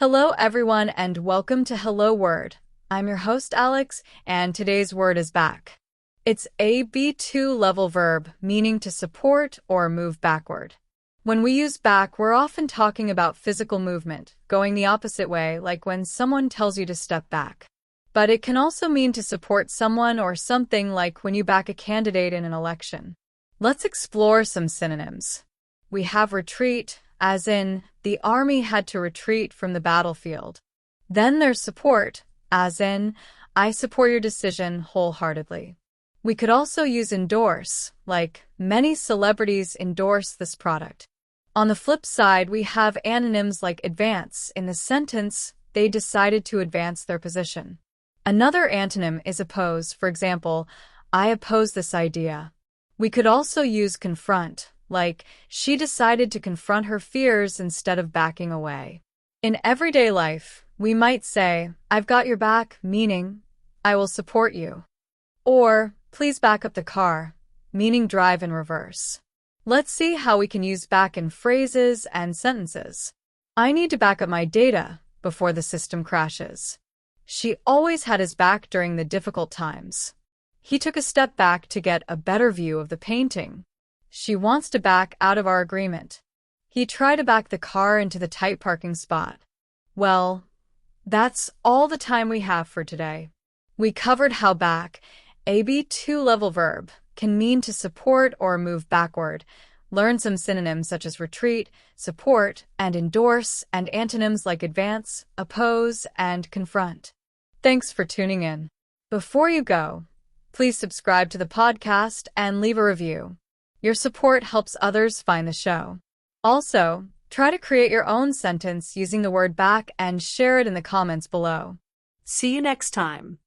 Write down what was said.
Hello, everyone, and welcome to Hello Word. I'm your host, Alex, and today's word is back. It's a B2 level verb, meaning to support or move backward. When we use back, we're often talking about physical movement, going the opposite way, like when someone tells you to step back. But it can also mean to support someone or something, like when you back a candidate in an election. Let's explore some synonyms. We have retreat, as in, the army had to retreat from the battlefield. Then there's support, as in, I support your decision wholeheartedly. We could also use endorse, like, many celebrities endorse this product. On the flip side, we have antonyms like advance. In the sentence, they decided to advance their position. Another antonym is oppose. For example, I oppose this idea. We could also use confront, like, she decided to confront her fears instead of backing away. In everyday life, we might say, I've got your back, meaning, I will support you. Or, please back up the car, meaning drive in reverse. Let's see how we can use back in phrases and sentences. I need to back up my data before the system crashes. She always had his back during the difficult times. He took a step back to get a better view of the painting. She wants to back out of our agreement. He tried to back the car into the tight parking spot. Well, that's all the time we have for today. We covered how back, a B2 level verb, can mean to support or move backward. Learn some synonyms such as retreat, support, and endorse, and antonyms like advance, oppose, and confront. Thanks for tuning in. Before you go, please subscribe to the podcast and leave a review. Your support helps others find the show. Also, try to create your own sentence using the word back and share it in the comments below. See you next time.